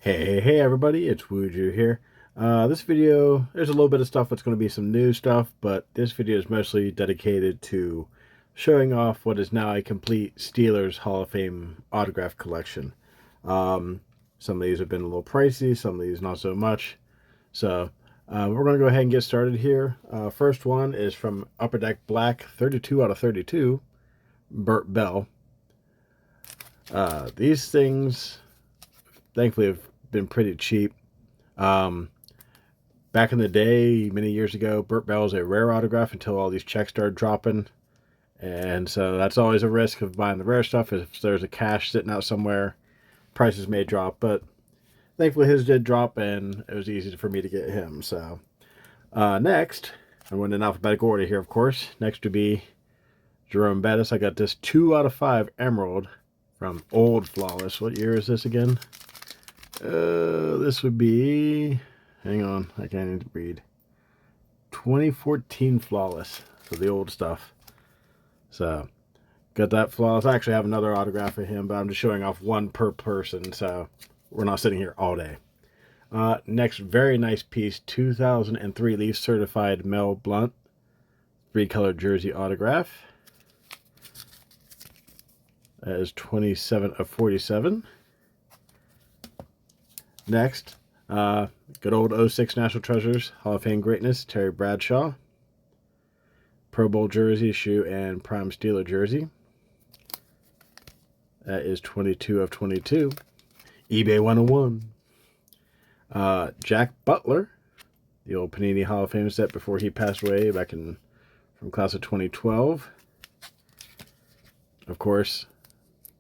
Hey everybody, it's Wuju here. This video, there's a little bit of stuff that's going to be some new stuff, but this video is mostly dedicated to showing off what is now a complete Steelers Hall of Fame autograph collection. Some of these have been a little pricey, some of these not so much. So we're going to go ahead and get started here. First one is from Upper Deck Black, 32 out of 32, Burt Bell. These things, thankfully, have been pretty cheap. Back in the day, many years ago, Burt Bell was a rare autograph until all these checks started dropping. And so that's always a risk of buying the rare stuff. If there's a cache sitting out somewhere, prices may drop. But thankfully his did drop, and it was easy for me to get him. So next, I went in alphabetical order here, of course. Next would be Jerome Bettis. I got this 2 out of 5 Emerald from Old Flawless. What year is this again? This would be, hang on, I can't even read. 2014 Flawless, so the old stuff. So, got that Flawless. I actually have another autograph of him, but I'm just showing off one per person, so we're not sitting here all day. Next, very nice piece, 2003 Leaf Certified Mel Blount, 3-color jersey autograph. That is 27 of 47. Next, good old 06 National Treasures, Hall of Fame Greatness, Terry Bradshaw. Pro Bowl jersey, shoe, and Prime Steeler jersey. That is 22 of 22. eBay 101. Jack Butler, the old Panini Hall of Fame set before he passed away back from class of 2012. Of course,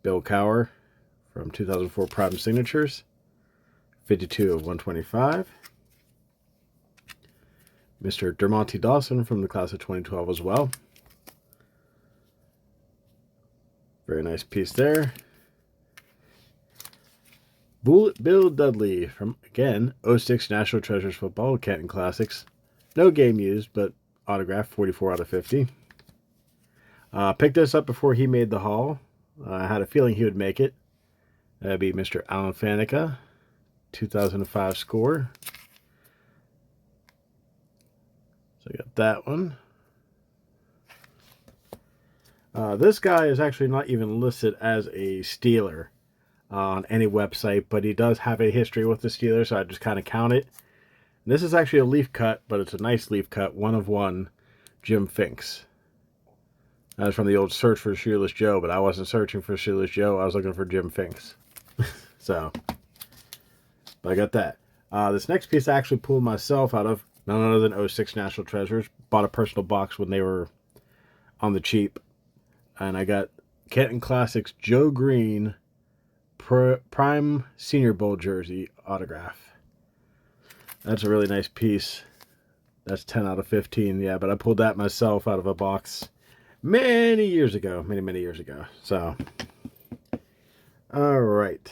Bill Cowher from 2004 Prime Signatures. 52 of 125. Mr. Dermontti Dawson from the class of 2012 as well. Very nice piece there. Bullet Bill Dudley from, again, 06 National Treasures Football, Canton Classics. No game used, but autograph, 44 out of 50. Picked this up before he made the haul. I had a feeling he would make it. That'd be Mr. Alan Faneca. 2005 score. So I got that one. This guy is actually not even listed as a Steeler on any website, but he does have a history with the Steelers, so I just kind of count it. And this is actually a leaf cut, but it's a nice leaf cut, 1 of 1, Jim Finks. That was from the old Search for Shoeless Joe, but I wasn't searching for Shoeless Joe, I was looking for Jim Finks. So, but I got that. This next piece I actually pulled myself out of none other than 06 National Treasures. Bought a personal box when they were on the cheap. And I got Canton Classics Joe Green Prime Senior Bowl jersey autograph. That's a really nice piece. That's 10 out of 15. Yeah, but I pulled that myself out of a box many years ago. Many years ago. So, alright.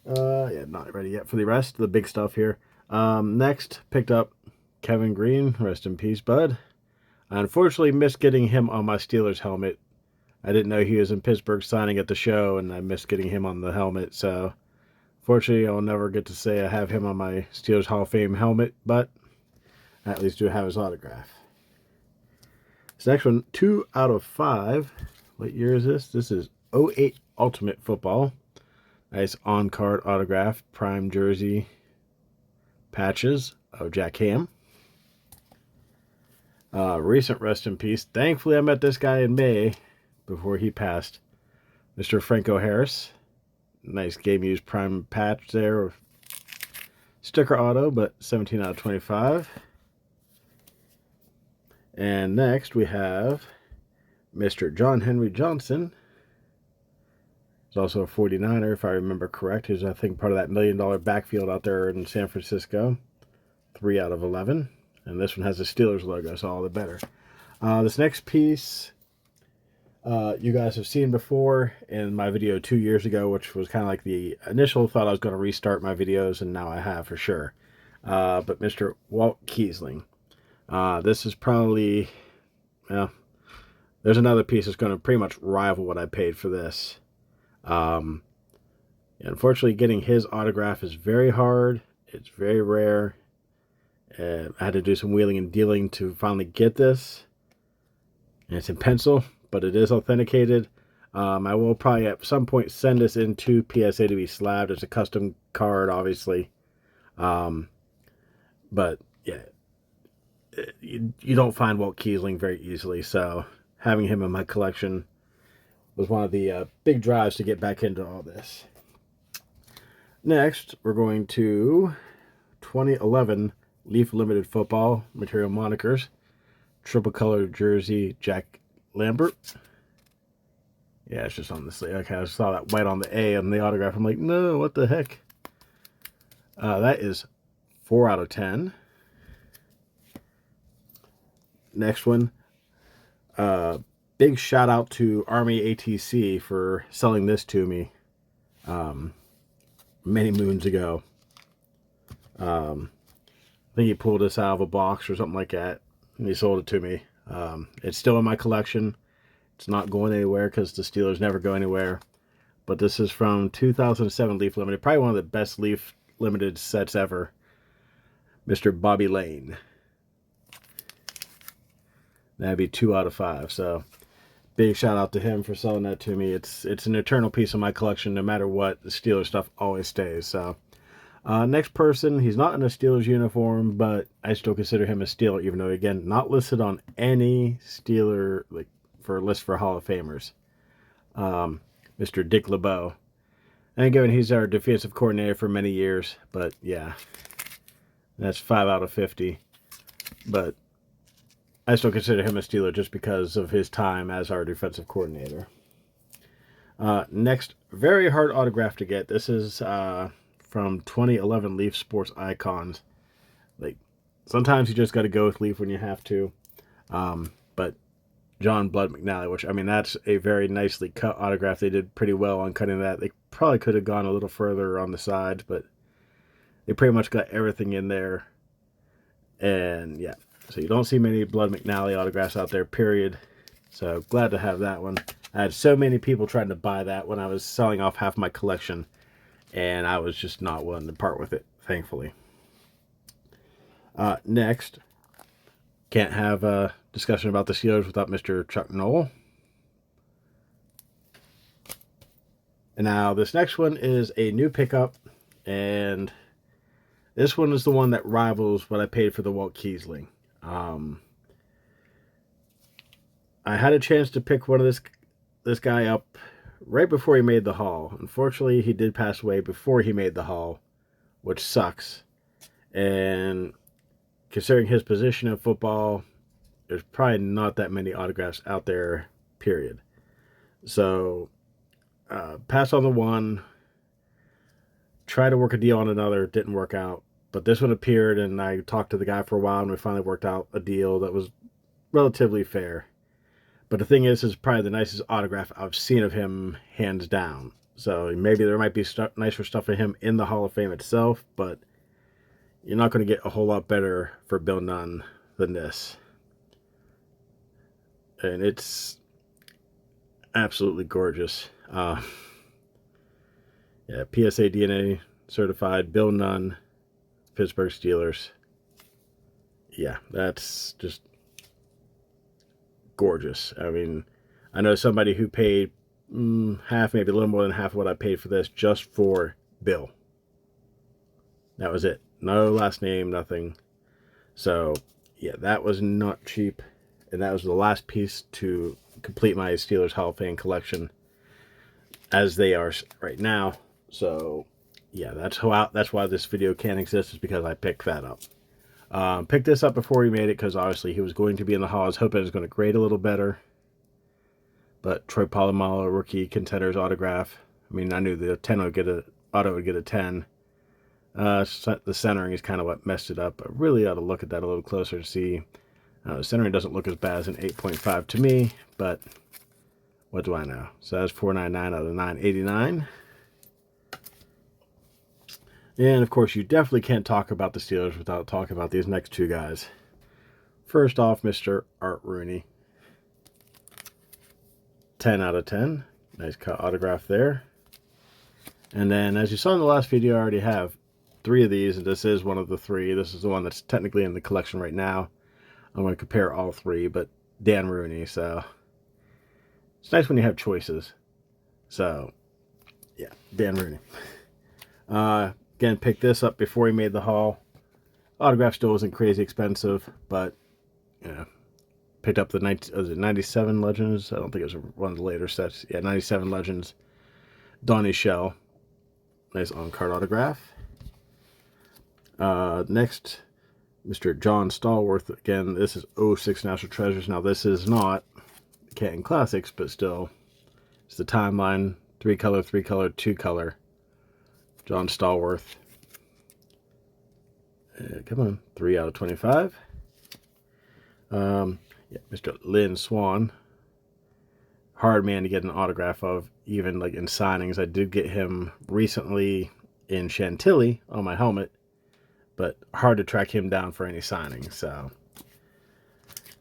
Yeah, not ready yet for the rest of the big stuff here. Next, picked up Kevin Green. Rest in peace, bud. I unfortunately missed getting him on my Steelers helmet. I didn't know he was in Pittsburgh signing at the show, and I missed getting him on the helmet. So, fortunately, I'll never get to say I have him on my Steelers Hall of Fame helmet, but I at least do have his autograph. This next one, 2 out of 5. What year is this? This is 08 Ultimate Football. Nice on-card autograph, prime jersey patches of Jack Ham. Recent rest in peace. Thankfully, I met this guy in May before he passed. Mr. Franco Harris. Nice game-used prime patch there. Sticker auto, but 17 out of 25. And next, we have Mr. John Henry Johnson. He's also a 49er, if I remember correct. He's, I think, part of that $1 million backfield out there in San Francisco. 3 out of 11. And this one has the Steelers logo, so all the better. This next piece, you guys have seen before in my video 2 years ago, which was kind of like the initial thought I was going to restart my videos, and now I have for sure. But Mr. Walt Kiesling. This is probably, well, there's another piece that's going to pretty much rival what I paid for this. Unfortunately, getting his autograph is very hard. It's very rare. I had to do some wheeling and dealing to finally get this. And it's in pencil, but it is authenticated. I will probably at some point send this into PSA to be slabbed. It's a custom card, obviously. But yeah, you don't find Walt Kiesling very easily. So having him in my collection was one of the big drives to get back into all this. Next, we're going to 2011 Leaf Limited Football Material Monikers. Triple color jersey, Jack Lambert. Yeah, it's just on the sleeve. Okay, I saw that white on the A on the autograph. I'm like, no, what the heck? That is 4 out of 10. Next one. Big shout out to Army ATC for selling this to me many moons ago. I think he pulled this out of a box or something like that, and he sold it to me. It's still in my collection. It's not going anywhere because the Steelers never go anywhere. But this is from 2007 Leaf Limited. Probably one of the best Leaf Limited sets ever. Mr. Bobby Lane. That'd be 2 out of 5. So big shout out to him for selling that to me. It's an eternal piece of my collection. No matter what, the Steelers stuff always stays. So next person, he's not in a Steelers uniform, but I still consider him a Steeler, even though, again, not listed on any Steeler for a list for Hall of Famers. Mr. Dick LeBeau. And again, he's our defensive coordinator for many years, but yeah, that's 5 out of 50. But I still consider him a Steeler just because of his time as our defensive coordinator. Next, very hard autograph to get. This is from 2011 Leaf Sports Icons. Like, sometimes you just got to go with Leaf when you have to. But John Blood McNally, which, I mean, that's a very nicely cut autograph. They did pretty well on cutting that. They probably could have gone a little further on the sides, but they pretty much got everything in there. And yeah, so you don't see many Blood McNally autographs out there, period. So glad to have that one. I had so many people trying to buy that when I was selling off half my collection, and I was just not willing to part with it, thankfully. Next, can't have a discussion about the Steelers without Mr. Chuck Noll. And now this next one is a new pickup, and this one is the one that rivals what I paid for the Walt Kiesling. I had a chance to pick one of this guy up right before he made the haul. Unfortunately, he did pass away before he made the haul, which sucks. And considering his position in football, there's probably not that many autographs out there, period. So, pass on the one, try to work a deal on another, didn't work out. But this one appeared, and I talked to the guy for a while, and we finally worked out a deal that was relatively fair. But the thing is probably the nicest autograph I've seen of him, hands down. So maybe there might be nicer stuff for him in the Hall of Fame itself, but you're not going to get a whole lot better for Bill Nunn than this. And it's absolutely gorgeous. Yeah, PSA DNA certified, Bill Nunn, Pittsburgh Steelers. Yeah, that's just gorgeous. I mean, I know somebody who paid half, maybe a little more than half of what I paid for this just for Bill. That was it. No last name, nothing. So, yeah, that was not cheap. And that was the last piece to complete my Steelers Hall of Fame collection as they are right now. So, yeah, that's why this video can't exist, is because I picked that up. Picked this up before he made it because obviously he was going to be in the Hall. I was hoping it was going to grade a little better. But Troy Polamalu, rookie contenders autograph. I mean, I knew the 10 would get auto would get a 10. The centering is kind of what messed it up. I really ought to look at that a little closer to see. The centering doesn't look as bad as an 8.5 to me, but what do I know? So that's 499 out of 989. And, of course, you definitely can't talk about the Steelers without talking about these next two guys. First off, Mr. Art Rooney. 10 out of 10. Nice cut autograph there. And then, as you saw in the last video, I already have 3 of these, and this is one of the 3. This is the one that's technically in the collection right now. I'm going to compare all 3, but Dan Rooney, so it's nice when you have choices. So, yeah, Dan Rooney. Again, picked this up before he made the haul. Autograph still wasn't crazy expensive, but, you know, picked up the 97 Legends. I don't think it was one of the later sets. Yeah, 97 Legends. Donnie Shell. Nice on-card autograph. Next, Mr. John Stallworth. Again, this is 06 National Treasures. Now, this is not Canton Classics, but still, it's the timeline. 3-color, 3-color, 2-color. John Stallworth. Come on, 3 out of 25. Yeah, Mr. Lynn Swan. Hard man to get an autograph of, even like in signings. I did get him recently in Chantilly on my helmet, but hard to track him down for any signings. So,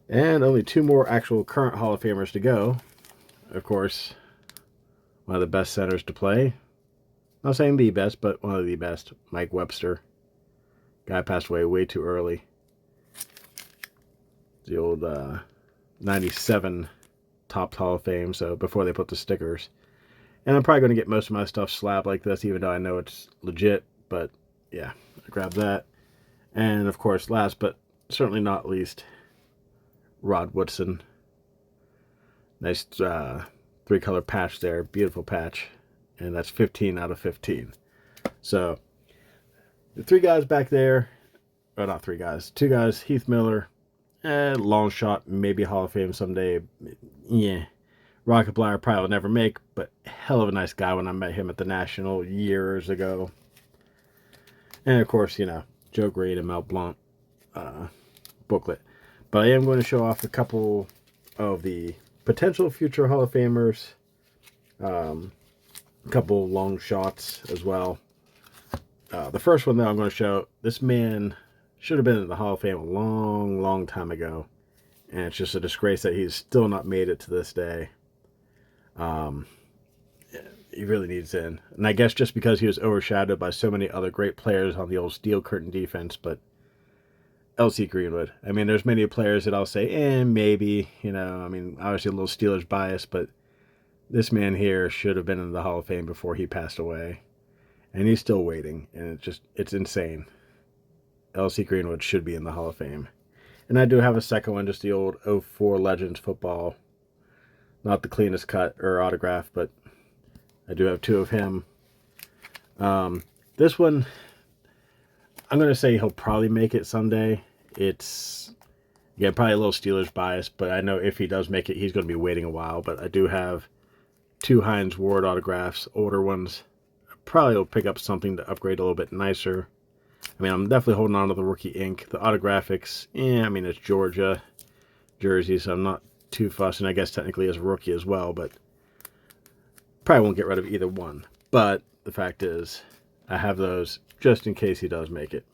and only 2 more actual current Hall of Famers to go. Of course, one of the best centers to play. Not saying the best, but one of the best. Mike Webster. Guy passed away way too early. The old 97 Topps Hall of Fame, so before they put the stickers. And I'm probably going to get most of my stuff slabbed like this, even though I know it's legit. But yeah, I grabbed that. And of course, last but certainly not least, Rod Woodson. Nice 3-color patch there. Beautiful patch. And that's 15 out of 15. So, the 3 guys back there, or not 3 guys, 2 guys, Heath Miller, long shot, maybe Hall of Fame someday. Yeah. Rocket Blyer probably will never make, but hell of a nice guy when I met him at the National years ago. And of course, you know, Joe Grade and Mel Blount booklet. But I am going to show off a couple of the potential future Hall of Famers. A couple long shots as well. The first one that I'm going to show, this man should have been in the Hall of Fame a long, long time ago. And it's just a disgrace that he's still not made it to this day. He really needs in. And I guess just because he was overshadowed by so many other great players on the old steel curtain defense, but L.C. Greenwood. I mean, there's many players that I'll say, maybe, you know, I mean, obviously a little Steelers bias, but this man here should have been in the Hall of Fame before he passed away. And he's still waiting, and it's insane. L.C. Greenwood should be in the Hall of Fame. And I do have a second one, just the old 04 Legends football. Not the cleanest cut or autograph, but I do have 2 of him. This one, I'm going to say he'll probably make it someday. It's, yeah, probably a little Steelers bias, but I know if he does make it, he's going to be waiting a while. But I do have 2 Hines Ward autographs, older ones. Probably will pick up something to upgrade a little bit nicer. I mean, I'm definitely holding on to the rookie ink. The autographics, I mean, it's Georgia jersey, so I'm not too fussed. And I guess technically as a rookie as well, but probably won't get rid of either one. But the fact is, I have those just in case he does make it.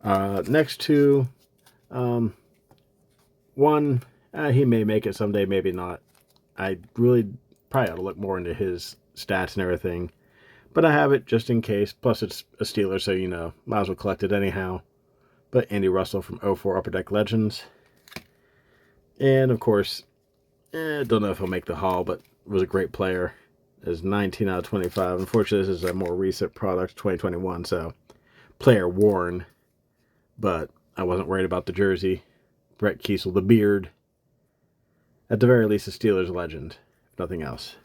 Next 2, one, he may make it someday, maybe not. I really probably ought to look more into his stats and everything. But I have it just in case. Plus, it's a Steeler, so, you know, might as well collect it anyhow. But Andy Russell from 04 Upper Deck Legends. And, of course, don't know if he'll make the haul, but was a great player. Is 19 out of 25. Unfortunately, this is a more recent product, 2021, so player worn. But I wasn't worried about the jersey. Brett Kiesel, the beard. At the very least, a Steelers legend, if nothing else.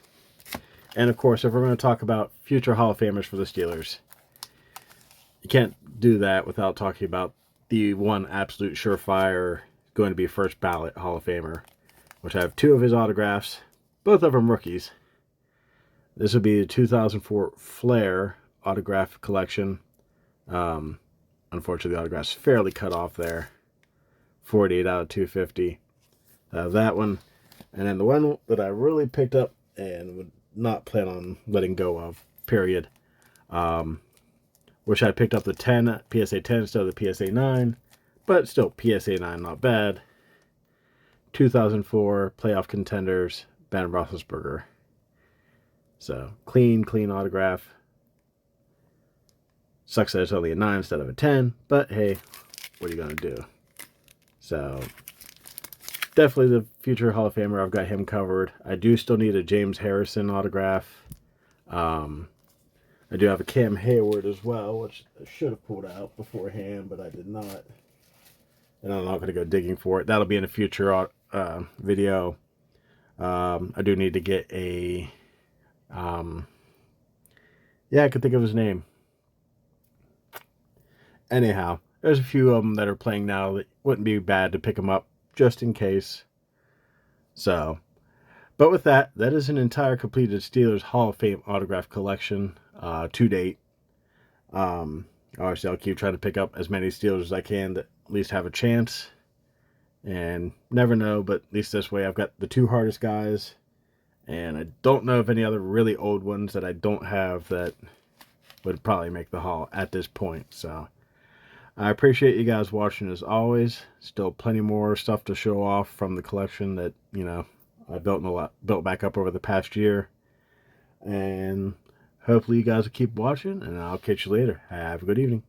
And, of course, if we're going to talk about future Hall of Famers for the Steelers, you can't do that without talking about the one absolute surefire going to be first ballot Hall of Famer, which I have 2 of his autographs, both of them rookies. This would be the 2004 Flair autograph collection. Unfortunately, the autograph's fairly cut off there. 48 out of 250. That one. And then the one that I really picked up and would not plan on letting go of, period. Wish I picked up the 10, PSA 10 instead of the PSA 9. But still, PSA 9 not bad. 2004 playoff contenders, Ben Roethlisberger. So, clean autograph. Sucks that it's only a 9 instead of a 10, but hey, what are you going to do? So, definitely the future Hall of Famer. I've got him covered. I do still need a James Harrison autograph. I do have a Cam Hayward as well, which I should have pulled out beforehand, but I did not. And I'm not going to go digging for it. That'll be in a future video. I do need to get a... yeah, I could think of his name. Anyhow, there's a few of them that are playing now that wouldn't be bad to pick them up just in case. So, but with that, that is an entire completed Steelers Hall of Fame autograph collection to date. Obviously, I'll keep trying to pick up as many Steelers as I can that at least have a chance. And never know, but at least this way I've got the 2 hardest guys. And I don't know of any other really old ones that I don't have that would probably make the Hall at this point. So, I appreciate you guys watching as always. Still plenty more stuff to show off from the collection that, you know, I built back up over the past year. And hopefully you guys will keep watching, and I'll catch you later. Have a good evening.